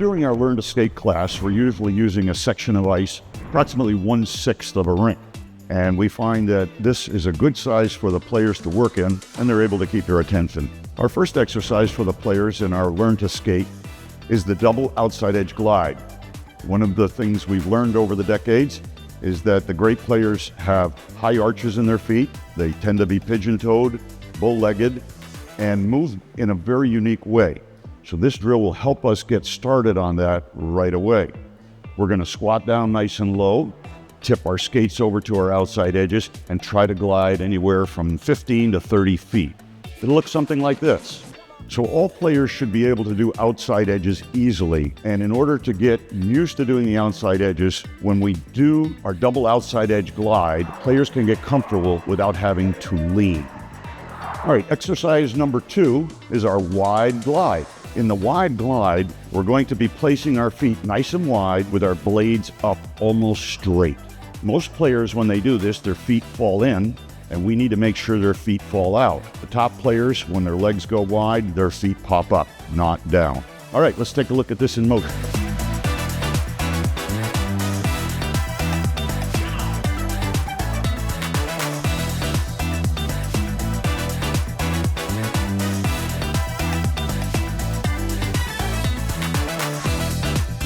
During our Learn to Skate class, we're usually using a section of ice, approximately 1/6 of a rink. And we find that this is a good size for the players to work in, and they're able to keep their attention. Our first exercise for the players in our Learn to Skate is the double outside edge glide. One of the things we've learned over the decades is that the great players have high arches in their feet. They tend to be pigeon-toed, bow-legged, and move in a very unique way. So this drill will help us get started on that right away. We're going to squat down nice and low, tip our skates over to our outside edges, and try to glide anywhere from 15 to 30 feet. It'll look something like this. So all players should be able to do outside edges easily. And in order to get used to doing the outside edges, when we do our double outside edge glide, players can get comfortable without having to lean. All right, exercise number 2 is our wide glide. In the wide glide, we're going to be placing our feet nice and wide with our blades up almost straight. Most players, when they do this, their feet fall in, and we need to make sure their feet fall out. The top players, when their legs go wide, their feet pop up, not down. All right, let's take a look at this in motion.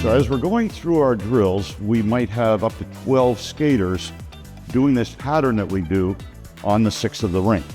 So as we're going through our drills, we might have up to 12 skaters doing this pattern that we do on the 6 of the rink.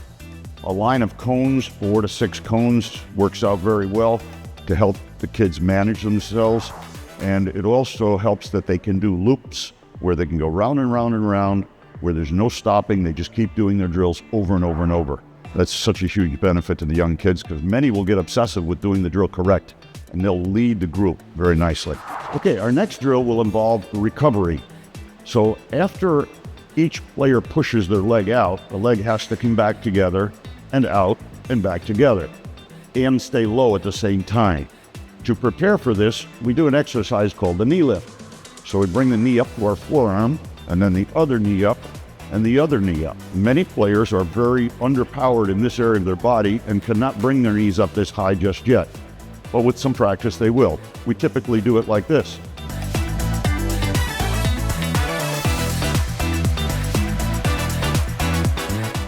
A line of cones, 4 to 6 cones, works out very well to help the kids manage themselves. And it also helps that they can do loops where they can go round and round and round, where there's no stopping. They just keep doing their drills over and over and over. That's such a huge benefit to the young kids, because many will get obsessive with doing the drill correct, and they'll lead the group very nicely. Okay, our next drill will involve recovery. So after each player pushes their leg out, the leg has to come back together and out and back together and stay low at the same time. To prepare for this, we do an exercise called the knee lift. So we bring the knee up to our forearm, and then the other knee up and the other knee up. Many players are very underpowered in this area of their body and cannot bring their knees up this high just yet. But with some practice, they will. We typically do it like this.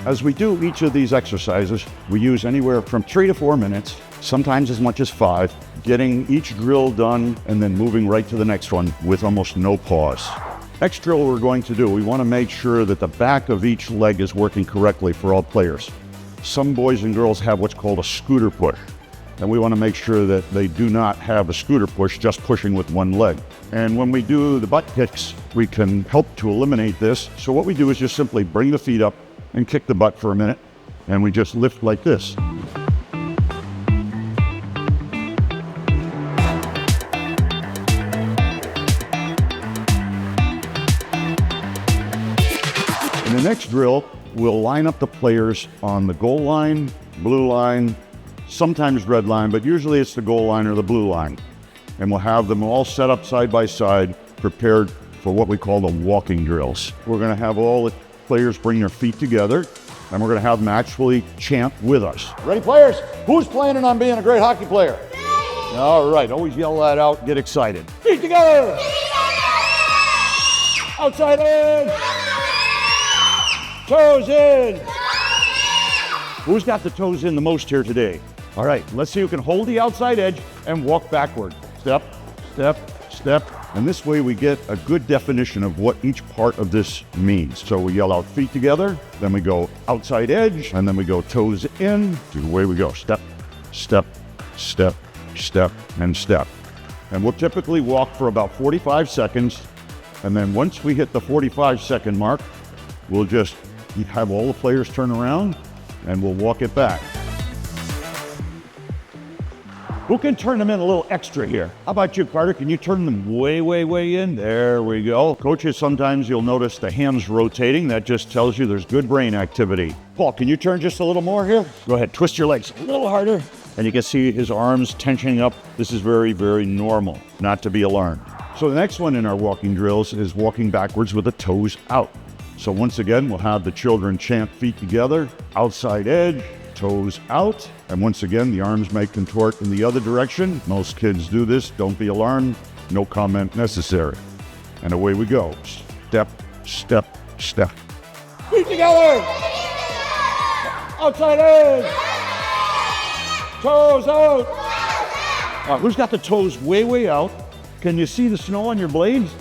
As we do each of these exercises, we use anywhere from 3 to 4 minutes, sometimes as much as 5, getting each drill done and then moving right to the next one with almost no pause. Next drill we're going to do, we want to make sure that the back of each leg is working correctly for all players. Some boys and girls have what's called a scooter push, and we want to make sure that they do not have a scooter push, just pushing with one leg. And when we do the butt kicks, we can help to eliminate this. So what we do is just simply bring the feet up and kick the butt for a minute, and we just lift like this. In the next drill, we'll line up the players on the goal line, blue line, sometimes red line, but usually it's the goal line or the blue line. And we'll have them all set up side by side, prepared for what we call the walking drills. We're gonna have all the players bring their feet together, and we're gonna have them actually chant with us. Ready, players? Who's planning on being a great hockey player? Me! All right, always yell that out, get excited. Feet together! Outside in! Toes in! Who's got the toes in the most here today? All right, let's see who can hold the outside edge and walk backward. Step, step, step. And this way we get a good definition of what each part of this means. So we yell out feet together, then we go outside edge, and then we go toes in. Away we go. Step, step, step, step, and step. And we'll typically walk for about 45 seconds. And then once we hit the 45-second mark, we'll just have all the players turn around and we'll walk it back. Who can turn them in a little extra here? How about you, Carter? Can you turn them way, way, way in? There we go. Coaches, sometimes you'll notice the hands rotating. That just tells you there's good brain activity. Paul, can you turn just a little more here? Go ahead, twist your legs a little harder. And you can see his arms tensioning up. This is very, very normal, not to be alarmed. So the next one in our walking drills is walking backwards with the toes out. So once again, we'll have the children chant feet together, outside edge, toes out. And once again, the arms may contort in the other direction. Most kids do this. Don't be alarmed. No comment necessary. And away we go. Step, step, step. Feet together. Outside edge. Toes out. Who's got the toes way out? Can you see the snow on your blades?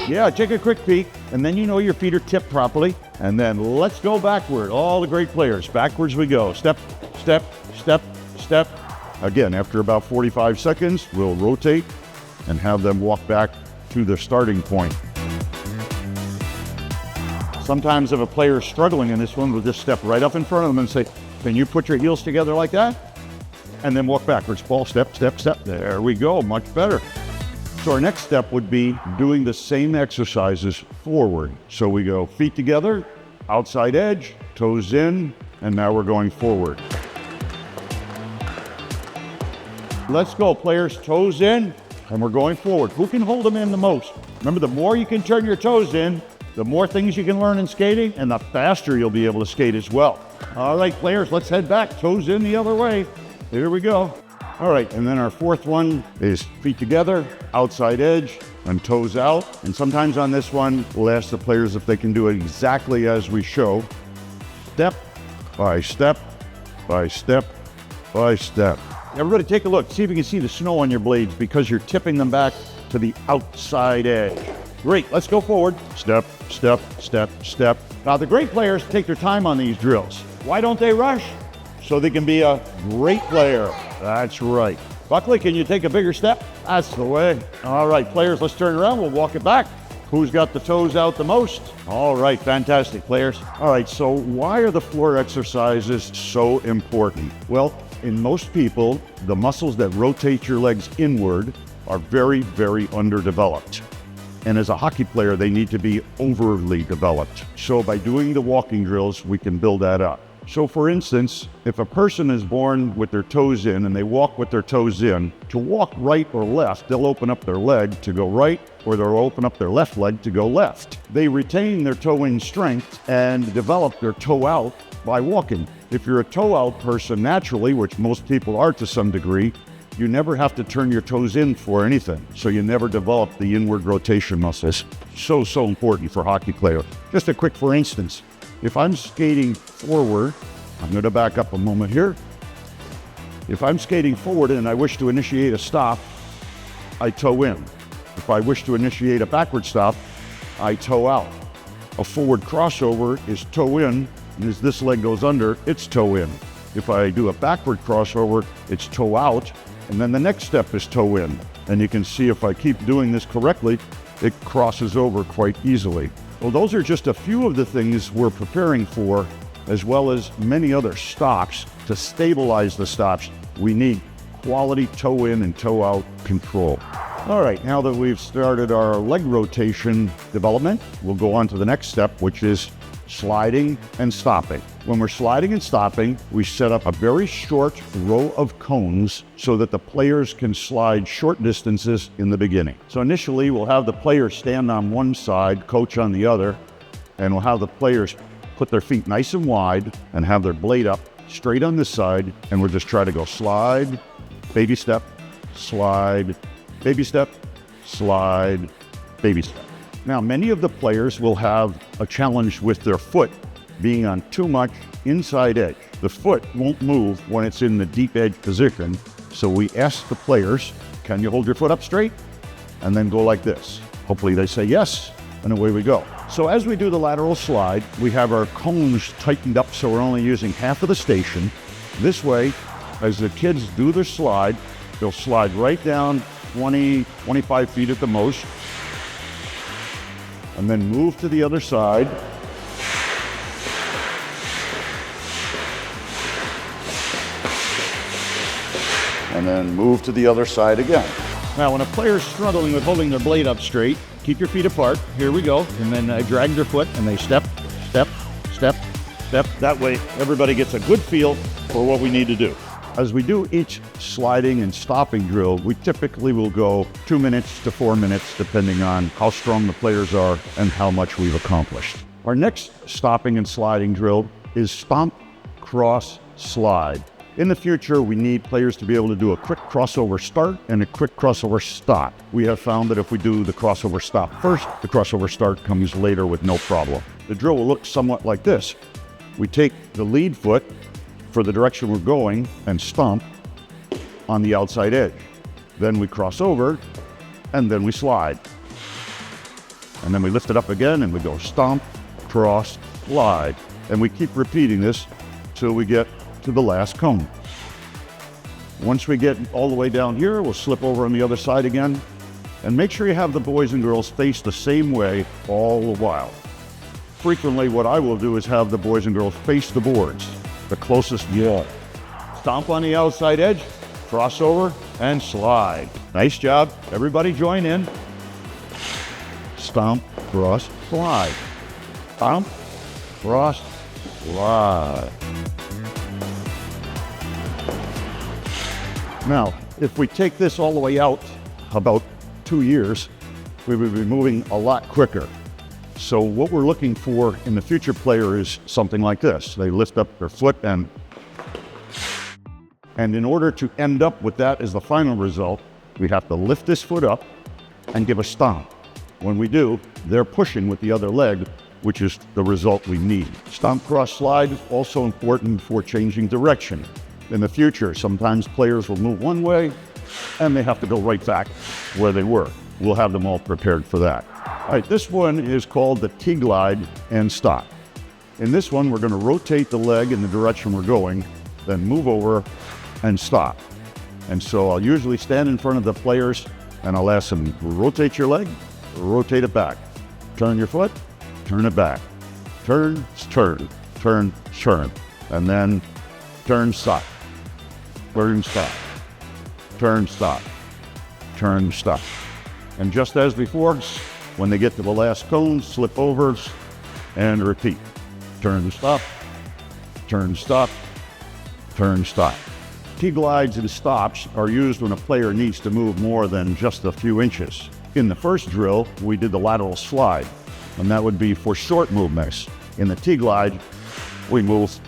Yeah, take a quick peek, and then you know your feet are tipped properly. And then let's go backward. All the great players, backwards we go. Step, step, step, step. Again, after about 45 seconds, we'll rotate and have them walk back to their starting point. Sometimes if a player is struggling in this one, we'll just step right up in front of them and say, can you put your heels together like that? And then walk backwards. Ball, step, step, step. There we go, much better. So our next step would be doing the same exercises forward. So we go feet together, outside edge, toes in, and now we're going forward. Let's go, players, toes in, and we're going forward. Who can hold them in the most? Remember, the more you can turn your toes in, the more things you can learn in skating, and the faster you'll be able to skate as well. All right, players, let's head back. Toes in the other way. Here we go. All right, and then our fourth one is feet together, outside edge, and toes out. And sometimes on this one, we'll ask the players if they can do it exactly as we show. Step by step by step by step. Everybody take a look. See if you can see the snow on your blades because you're tipping them back to the outside edge. Great, let's go forward. Step, step, step, step. Now the great players take their time on these drills. Why don't they rush? So they can be a great player. That's right. Buckley, can you take a bigger step? That's the way. All right, players, let's turn around. We'll walk it back. Who's got the toes out the most? All right, fantastic, players. All right, so why are the floor exercises so important? Well, in most people, the muscles that rotate your legs inward are very, very underdeveloped. And as a hockey player, they need to be overly developed. So by doing the walking drills, we can build that up. So for instance, if a person is born with their toes in and they walk with their toes in, to walk right or left, they'll open up their leg to go right, or they'll open up their left leg to go left. They retain their toe-in strength and develop their toe out by walking. If you're a toe-out person naturally, which most people are to some degree, you never have to turn your toes in for anything. So you never develop the inward rotation muscles. So important for hockey players. Just a quick for instance. If I'm skating forward, I'm going to back up a moment here. If I'm skating forward and I wish to initiate a stop, I toe in. If I wish to initiate a backward stop, I toe out. A forward crossover is toe in, and as this leg goes under, it's toe in. If I do a backward crossover, it's toe out, and then the next step is toe in. And you can see if I keep doing this correctly, it crosses over quite easily. Well, those are just a few of the things we're preparing for, as well as many other stops. To stabilize the stops, we need quality toe in and toe out control. All right, now that we've started our leg rotation development, we'll go on to the next step, which is sliding and stopping. When we're sliding and stopping, we set up a very short row of cones so that the players can slide short distances in the beginning. So initially, we'll have the players stand on one side, coach on the other, and we'll have the players put their feet nice and wide and have their blade up straight on this side, and we'll just try to go slide, baby step, slide, baby step, slide, baby step. Now, many of the players will have a challenge with their foot being on too much inside edge. The foot won't move when it's in the deep edge position, so we ask the players, can you hold your foot up straight? And then go like this. Hopefully they say yes, and away we go. So as we do the lateral slide, we have our cones tightened up so we're only using half of the station. This way, as the kids do their slide, they'll slide right down 20, 25 feet at the most, and then move to the other side. And then move to the other side again. Now, when a player's struggling with holding their blade up straight, keep your feet apart. Here we go. And then drag their foot and they step, step, step, step. That way, everybody gets a good feel for what we need to do. As we do each sliding and stopping drill, we typically will go 2 minutes to 4 minutes, depending on how strong the players are and how much we've accomplished. Our next stopping and sliding drill is stomp, cross, slide. In the future, we need players to be able to do a quick crossover start and a quick crossover stop. We have found that if we do the crossover stop first, the crossover start comes later with no problem. The drill will look somewhat like this. We take the lead foot for the direction we're going and stomp on the outside edge. Then we cross over, and then we slide. And then we lift it up again, and we go stomp, cross, slide. And we keep repeating this till we get to the last cone. Once we get all the way down here, we'll slip over on the other side again. And make sure you have the boys and girls face the same way all the while. Frequently, what I will do is have the boys and girls face the boards, the closest wall. Stomp on the outside edge, crossover, and slide. Nice job. Everybody join in. Stomp, cross, slide. Stomp, cross, slide. Now, if we take this all the way out about 2 years, we would be moving a lot quicker. So what we're looking for in the future player is something like this. They lift up their foot and in order to end up with that as the final result, we have to lift this foot up and give a stomp. When we do, they're pushing with the other leg, which is the result we need. Stomp, cross, slide is also important for changing direction. In the future, sometimes players will move one way and they have to go right back where they were. We'll have them all prepared for that. All right, this one is called the T-glide and stop. In this one, we're going to rotate the leg in the direction we're going, then move over and stop. And so I'll usually stand in front of the players and I'll ask them, rotate your leg, rotate it back. Turn your foot, turn it back. Turn, turn, turn, turn. And then turn, stop. Turn, stop. Turn, stop. Turn, stop. And just as before, when they get to the last cone, slip over and repeat. Turn, stop. Turn, stop. Turn, stop. T-glides and stops are used when a player needs to move more than just a few inches. In the first drill, we did the lateral slide, and that would be for short movements. In the T-glide, we move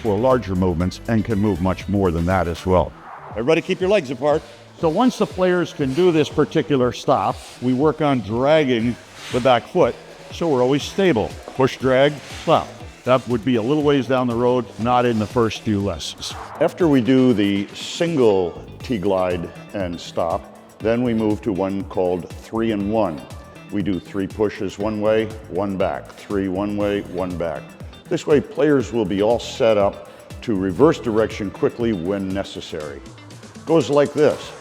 for larger movements and can move much more than that as well. Everybody keep your legs apart. So once the players can do this particular stop, we work on dragging the back foot so we're always stable. Push, drag, stop. That would be a little ways down the road, not in the first few lessons. After we do the single T-glide and stop, then we move to one called 3-in-1. We do 3 pushes one way, 1 back, 3 one way, 1 back. This way players will be all set up to reverse direction quickly when necessary. Goes like this.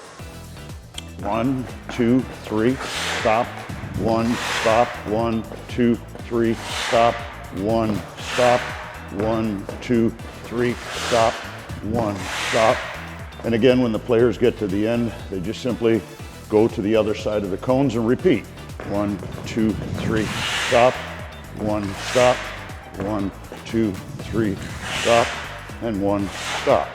1, 2, 3, stop, 1, stop, 1, 2, 3, stop, 1, stop, 1, 2, 3, stop, 1, stop. And again, when the players get to the end, they just simply go to the other side of the cones and repeat. 1, 2, 3, stop, 1, stop, 1, 2, 3, stop, and 1, stop.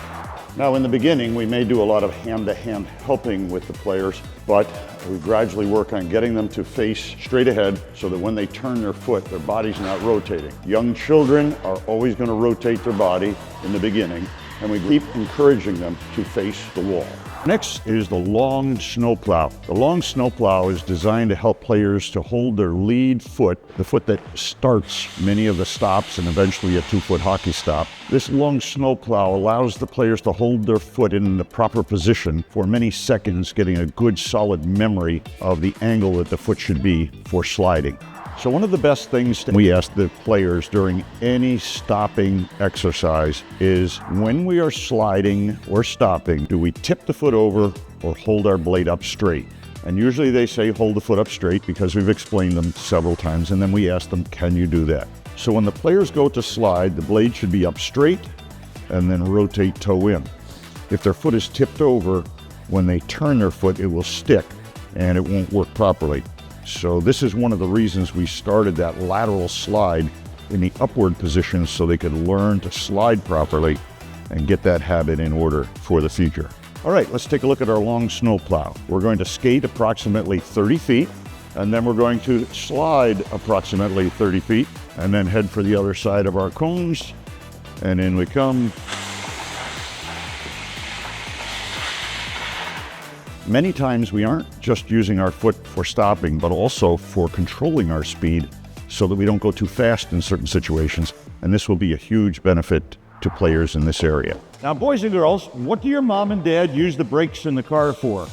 Now in the beginning, we may do a lot of hand-to-hand helping with the players, but we gradually work on getting them to face straight ahead so that when they turn their foot, their body's not rotating. Young children are always going to rotate their body in the beginning, and we keep encouraging them to face the wall. Next is the long snowplow. The long snowplow is designed to help players to hold their lead foot, the foot that starts many of the stops and eventually a 2-foot hockey stop. This long snowplow allows the players to hold their foot in the proper position for many seconds, getting a good solid memory of the angle that the foot should be for sliding. So one of the best things we ask the players during any stopping exercise is when we are sliding or stopping, do we tip the foot over or hold our blade up straight? And usually they say hold the foot up straight because we've explained them several times, and then we ask them, can you do that? So when the players go to slide, the blade should be up straight and then rotate toe in. If their foot is tipped over, when they turn their foot, it will stick and it won't work properly. So this is one of the reasons we started that lateral slide in the upward position so they could learn to slide properly and get that habit in order for the future. All right, let's take a look at our long snowplow. We're going to skate approximately 30 feet, and then we're going to slide approximately 30 feet, and then head for the other side of our cones, and in we come. Many times we aren't just using our foot for stopping, but also for controlling our speed so that we don't go too fast in certain situations. And this will be a huge benefit to players in this area. Now, boys and girls, what do your mom and dad use the brakes in the car for?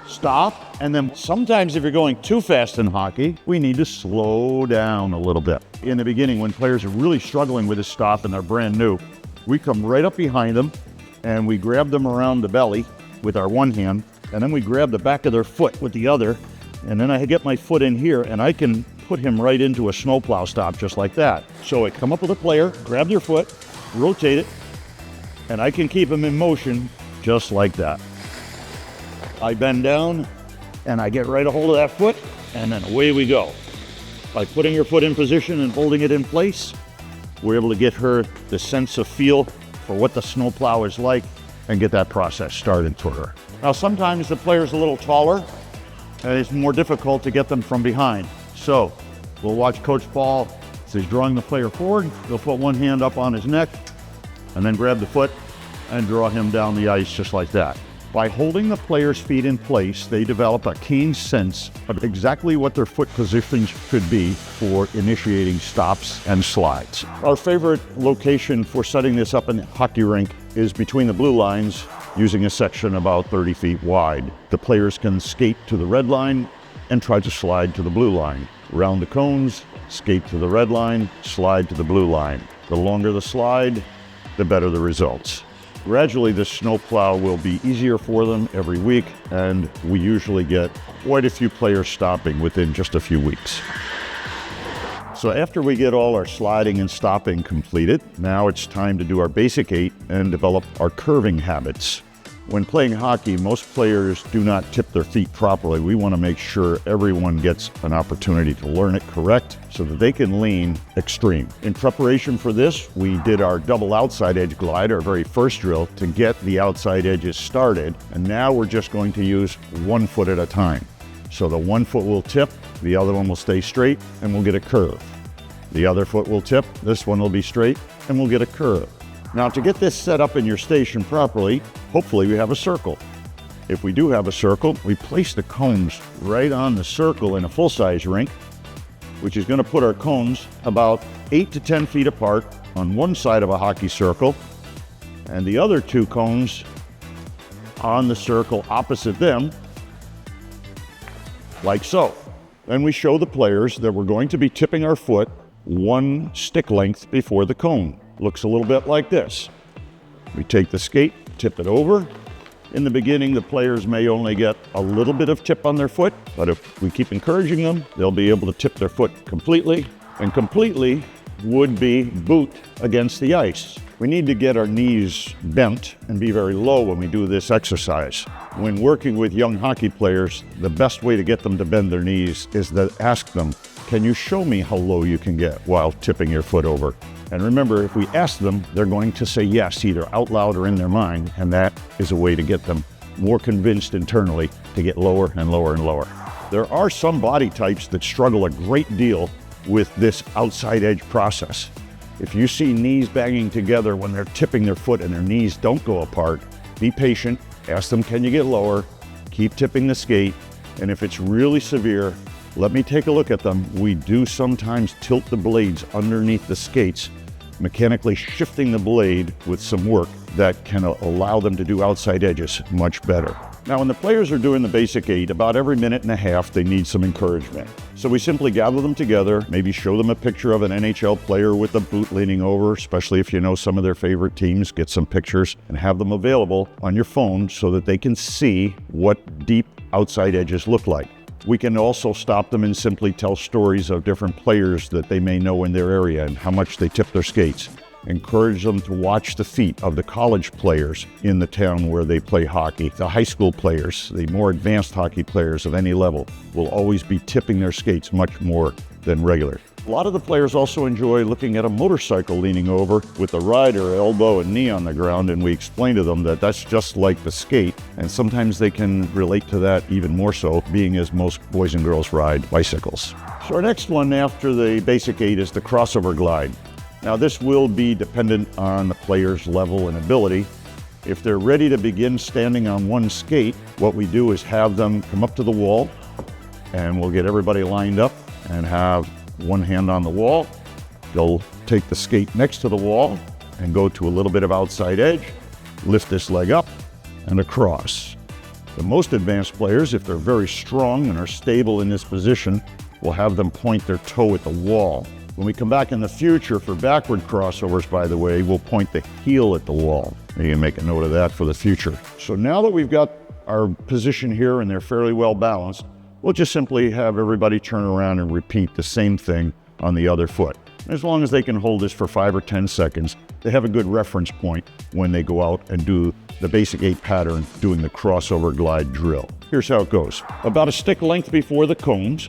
Stop. And then sometimes if you're going too fast in hockey, we need to slow down a little bit. In the beginning, when players are really struggling with a stop and they're brand new, we come right up behind them and we grab them around the belly with our one hand, and then we grab the back of their foot with the other, and then I get my foot in here and I can put him right into a snowplow stop just like that. So I come up with a player, grab their foot, rotate it, and I can keep him in motion just like that. I bend down and I get right a hold of that foot, and then away we go. By putting your foot in position and holding it in place, we're able to get her the sense of feel for what the snowplow is like and get that process started for her. Now, sometimes the player's a little taller and it's more difficult to get them from behind. So we'll watch Coach Paul as he's drawing the player forward. He'll put one hand up on his neck and then grab the foot and draw him down the ice just like that. By holding the player's feet in place, they develop a keen sense of exactly what their foot positions should be for initiating stops and slides. Our favorite location for setting this up in a hockey rink is between the blue lines, using a section about 30 feet wide. The players can skate to the red line and try to slide to the blue line. Round the cones, skate to the red line, slide to the blue line. The longer the slide, the better the results. Gradually, this snowplow will be easier for them every week, and we usually get quite a few players stopping within just a few weeks. So after we get all our sliding and stopping completed, now it's time to do our basic 8 and develop our curving habits. When playing hockey, most players do not tip their feet properly. We want to make sure everyone gets an opportunity to learn it correct so that they can lean extreme. In preparation for this, we did our double outside edge glide, our very first drill, to get the outside edges started. And now we're just going to use one foot at a time. So the one foot will tip, the other one will stay straight, and we'll get a curve. The other foot will tip, this one will be straight, and we'll get a curve. Now, to get this set up in your station properly, hopefully we have a circle. If we do have a circle, we place the cones right on the circle in a full-size rink, which is going to put our cones about 8 to 10 feet apart on one side of a hockey circle, and the other 2 cones on the circle opposite them, like so. Then we show the players that we're going to be tipping our foot 1 stick length before the cone. Looks a little bit like this. We take the skate, tip it over. In the beginning, the players may only get a little bit of tip on their foot, but if we keep encouraging them, they'll be able to tip their foot completely, and completely would be boot against the ice. We need to get our knees bent and be very low when we do this exercise. When working with young hockey players, the best way to get them to bend their knees is to ask them, can you show me how low you can get while tipping your foot over? And remember, if we ask them, they're going to say yes, either out loud or in their mind, and that is a way to get them more convinced internally to get lower and lower and lower. There are some body types that struggle a great deal with this outside edge process. If you see knees banging together when they're tipping their foot and their knees don't go apart, be patient, ask them, can you get lower? Keep tipping the skate, and if it's really severe, let me take a look at them. We do sometimes tilt the blades underneath the skates, mechanically shifting the blade with some work that can allow them to do outside edges much better. Now, when the players are doing the basic 8, about every minute and a half, they need some encouragement. So we simply gather them together, maybe show them a picture of an NHL player with a boot leaning over, especially if you know some of their favorite teams, get some pictures and have them available on your phone so that they can see what deep outside edges look like. We can also stop them and simply tell stories of different players that they may know in their area and how much they tip their skates. Encourage them to watch the feet of the college players in the town where they play hockey. The high school players, the more advanced hockey players of any level, will always be tipping their skates much more than regular. A lot of the players also enjoy looking at a motorcycle leaning over with the rider elbow and knee on the ground, and we explain to them that that's just like the skate, and sometimes they can relate to that even more so, being as most boys and girls ride bicycles. So our next one after the basic 8 is the crossover glide. Now this will be dependent on the player's level and ability. If they're ready to begin standing on one skate, what we do is have them come up to the wall, and we'll get everybody lined up and have one hand on the wall. They'll take the skate next to the wall and go to a little bit of outside edge, lift this leg up and across. The most advanced players, if they're very strong and are stable in this position, will have them point their toe at the wall. When we come back in the future for backward crossovers, by the way, we'll point the heel at the wall. You can make a note of that for the future. So now that we've got our position here and they're fairly well balanced, we'll just simply have everybody turn around and repeat the same thing on the other foot. As long as they can hold this for 5 or 10 seconds, they have a good reference point when they go out and do the basic 8 pattern doing the crossover glide drill. Here's how it goes. About a stick length before the cones,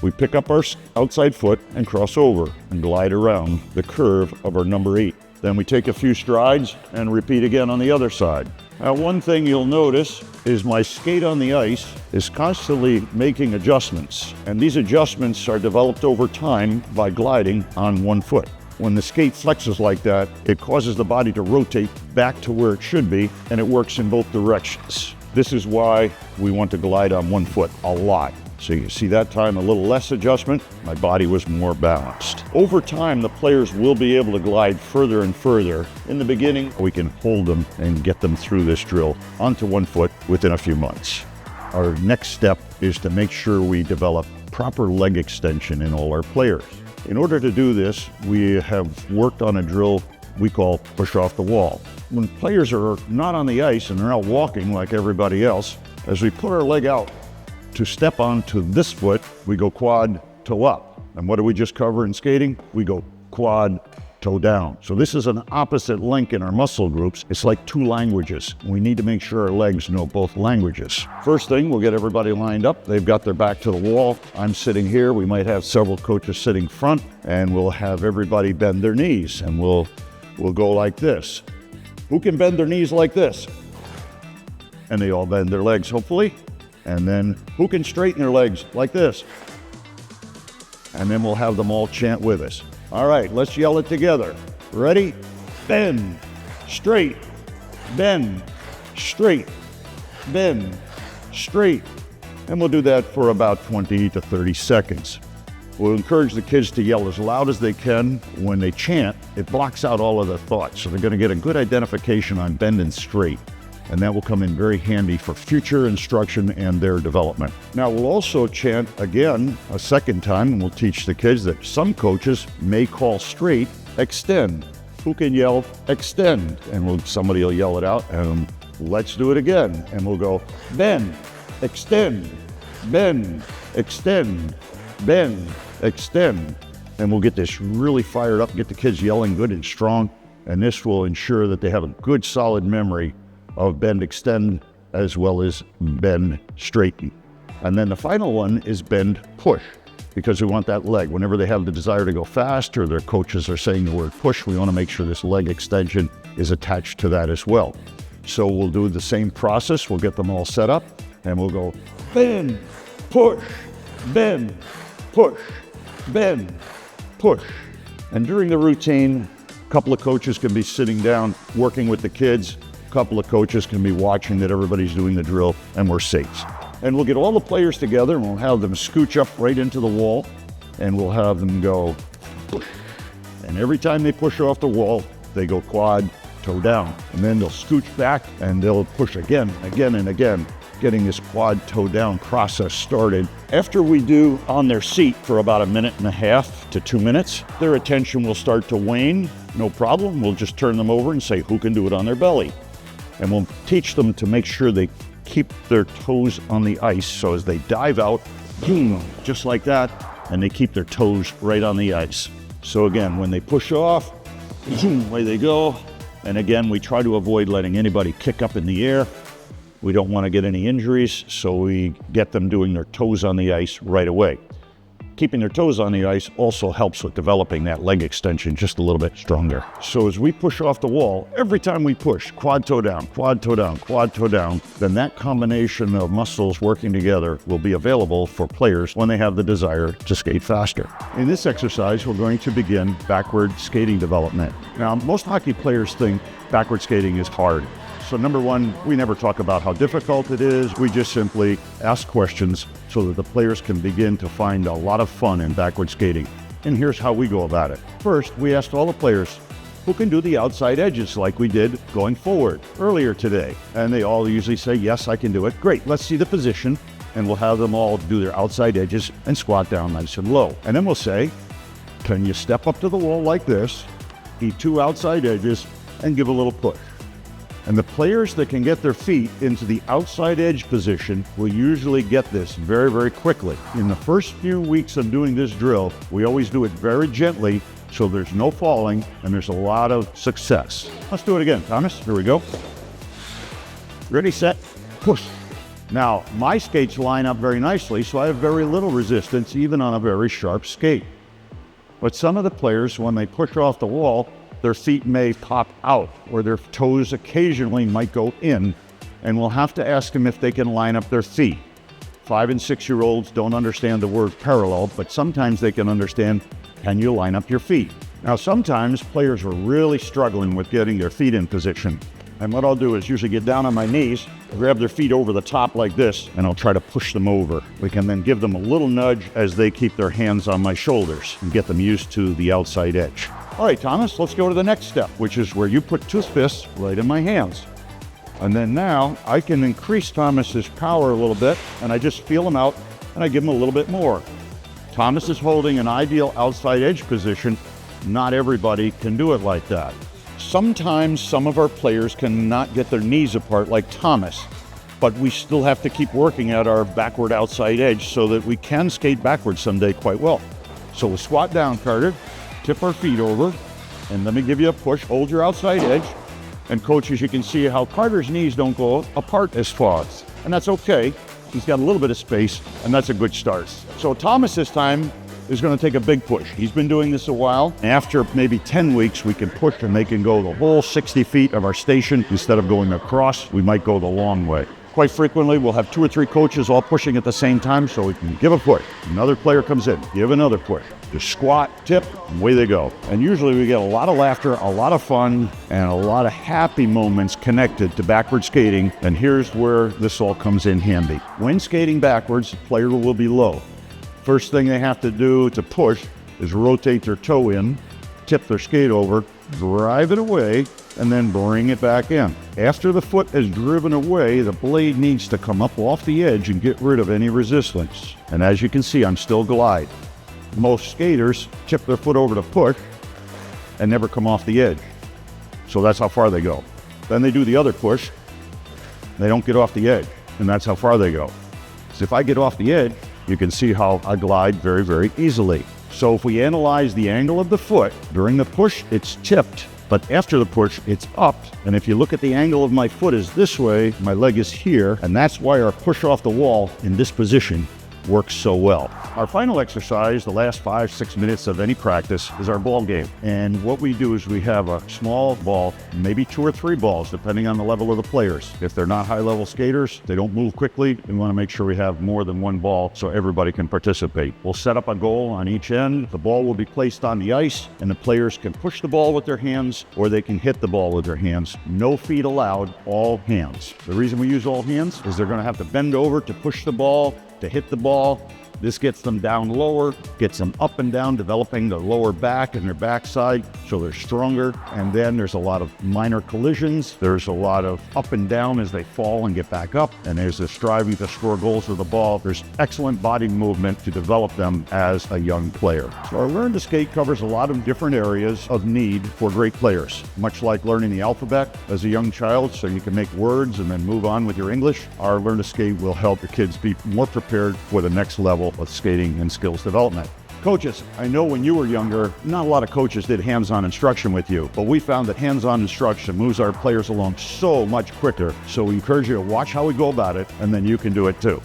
we pick up our outside foot and cross over and glide around the curve of our number 8. Then we take a few strides and repeat again on the other side. Now, one thing you'll notice is my skate on the ice is constantly making adjustments, and these adjustments are developed over time by gliding on one foot. When the skate flexes like that, it causes the body to rotate back to where it should be, and it works in both directions. This is why we want to glide on one foot a lot. So you see that time a little less adjustment, my body was more balanced. Over time, the players will be able to glide further and further. In the beginning, we can hold them and get them through this drill onto one foot within a few months. Our next step is to make sure we develop proper leg extension in all our players. In order to do this, we have worked on a drill we call push off the wall. When players are not on the ice and they're out walking like everybody else, as we put our leg out to step onto this foot, we go quad toe up. And what do we just cover in skating? We go quad toe down. So this is an opposite link in our muscle groups. It's like 2 languages. We need to make sure our legs know both languages. First thing, we'll get everybody lined up. They've got their back to the wall. I'm sitting here. We might have several coaches sitting front, and we'll have everybody bend their knees, and we'll go like this. Who can bend their knees like this? And they all bend their legs, hopefully. And then who can straighten their legs like this? And then we'll have them all chant with us. All right, let's yell it together. Ready? Bend, straight, bend, straight, bend, straight. And we'll do that for about 20 to 30 seconds. We'll encourage the kids to yell as loud as they can. When they chant, it blocks out all of their thoughts. So they're going to get a good identification on bend and straight. And that will come in very handy for future instruction and their development. Now, we'll also chant again a second time, and we'll teach the kids that some coaches may call straight extend. Who can yell extend? And somebody will yell it out, and let's do it again. And we'll go bend, extend, bend, extend, bend, extend. And we'll get this really fired up, get the kids yelling good and strong, and this will ensure that they have a good solid memory of bend, extend, as well as bend, straighten. And then the final one is bend, push, because we want that leg. Whenever they have the desire to go fast or their coaches are saying the word push, we want to make sure this leg extension is attached to that as well. So we'll do the same process. We'll get them all set up, and we'll go bend, push, bend, push, bend, push. And during the routine, a couple of coaches can be sitting down working with the kids. A couple of coaches can be watching that everybody's doing the drill, and we're safe. And we'll get all the players together, and we'll have them scooch up right into the wall, and we'll have them go push. And every time they push off the wall, they go quad toe down. And then they'll scooch back, and they'll push again, again, and again, getting this quad toe down process started. After we do on their seat for about 1.5 to 2 minutes, their attention will start to wane. No problem. We'll just turn them over and say, who can do it on their belly? And we'll teach them to make sure they keep their toes on the ice. So as they dive out, boom, just like that, and they keep their toes right on the ice. So again, when they push off, boom, away they go. And again, we try to avoid letting anybody kick up in the air. We don't want to get any injuries, so we get them doing their toes on the ice right away. keeping their toes on the ice also helps with developing that leg extension just a little bit stronger. So as we push off the wall, every time we push, quad toe down, quad toe down, quad toe down, then that combination of muscles working together will be available for players when they have the desire to skate faster. In this exercise, we're going to begin backward skating development. Now, most hockey players think backward skating is hard. So number one, we never talk about how difficult it is. We just simply ask questions so that the players can begin to find a lot of fun in backward skating. And here's how we go about it. First, we asked all the players who can do the outside edges like we did going forward earlier today. And they all usually say, yes, I can do it. Great, let's see the position. And we'll have them all do their outside edges and squat down nice and low. And then we'll say, can you step up to the wall like this, eat 2 outside edges, and give a little push? And the players that can get their feet into the outside edge position will usually get this very, very quickly. In the first few weeks of doing this drill, we always do it very gently so there's no falling and there's a lot of success. Let's do it again, Thomas. Here we go. Ready, set, push. Now, my skates line up very nicely, so I have very little resistance even on a very sharp skate. But some of the players, when they push off the wall, their feet may pop out or their toes occasionally might go in, and we'll have to ask them if they can line up their feet. 5- and 6-year-olds don't understand the word parallel, but sometimes they can understand, can you line up your feet? Now, sometimes players are really struggling with getting their feet in position. And what I'll do is usually get down on my knees, grab their feet over the top like this, and I'll try to push them over. We can then give them a little nudge as they keep their hands on my shoulders and get them used to the outside edge. All right, Thomas, let's go to the next step, which is where you put 2 fists right in my hands. And then now I can increase Thomas's power a little bit, and I just feel him out, and I give him a little bit more. Thomas is holding an ideal outside edge position. Not everybody can do it like that. Sometimes some of our players cannot get their knees apart like Thomas, but we still have to keep working at our backward outside edge so that we can skate backwards someday quite well. So we'll squat down, Carter, tip our feet over, and let me give you a push. Hold your outside edge. And coaches, you can see how Carter's knees don't go apart as far. And that's okay. He's got a little bit of space, and that's a good start. So Thomas this time is going to take a big push. He's been doing this a while. After maybe 10 weeks, we can push and they can go the whole 60 feet of our station. Instead of going across, we might go the long way. Quite frequently, we'll have 2 or 3 coaches all pushing at the same time, so we can give a push. Another player comes in, give another push. Just squat, tip, and away they go. And usually we get a lot of laughter, a lot of fun, and a lot of happy moments connected to backward skating. And here's where this all comes in handy. When skating backwards, the player will be low. First thing they have to do to push is rotate their toe in, tip their skate over, drive it away, and then bring it back in. After the foot is driven away, the blade needs to come up off the edge and get rid of any resistance. And as you can see, I'm still glide. Most skaters tip their foot over to push and never come off the edge. So that's how far they go. Then they do the other push, they don't get off the edge, and that's how far they go. So if I get off the edge, you can see how I glide very, very easily. So if we analyze the angle of the foot, during the push, it's tipped, but after the push, it's up. And if you look at the angle of my foot is this way, my leg is here, and that's why our push off the wall in this position works so well. Our final exercise, the last 5-6 minutes of any practice, is our ball game. And what we do is we have a small ball, maybe 2 or 3 balls, depending on the level of the players. If they're not high-level skaters, they don't move quickly, we want to make sure we have more than 1 ball so everybody can participate. We'll set up a goal on each end. The ball will be placed on the ice, and the players can push the ball with their hands, or they can hit the ball with their hands. No feet allowed, all hands. The reason we use all hands is they're going to have to bend over to push the ball, to hit the ball. This gets them down lower, gets them up and down, developing their lower back and their backside so they're stronger. And then there's a lot of minor collisions. There's a lot of up and down as they fall and get back up. And there's the striving to score goals with the ball. There's excellent body movement to develop them as a young player. So our Learn to Skate covers a lot of different areas of need for great players. Much like learning the alphabet as a young child so you can make words and then move on with your English, our Learn to Skate will help your kids be more prepared for the next level of skating and skills development. Coaches, I know when you were younger, not a lot of coaches did hands-on instruction with you, but we found that hands-on instruction moves our players along so much quicker. So we encourage you to watch how we go about it, and then you can do it too.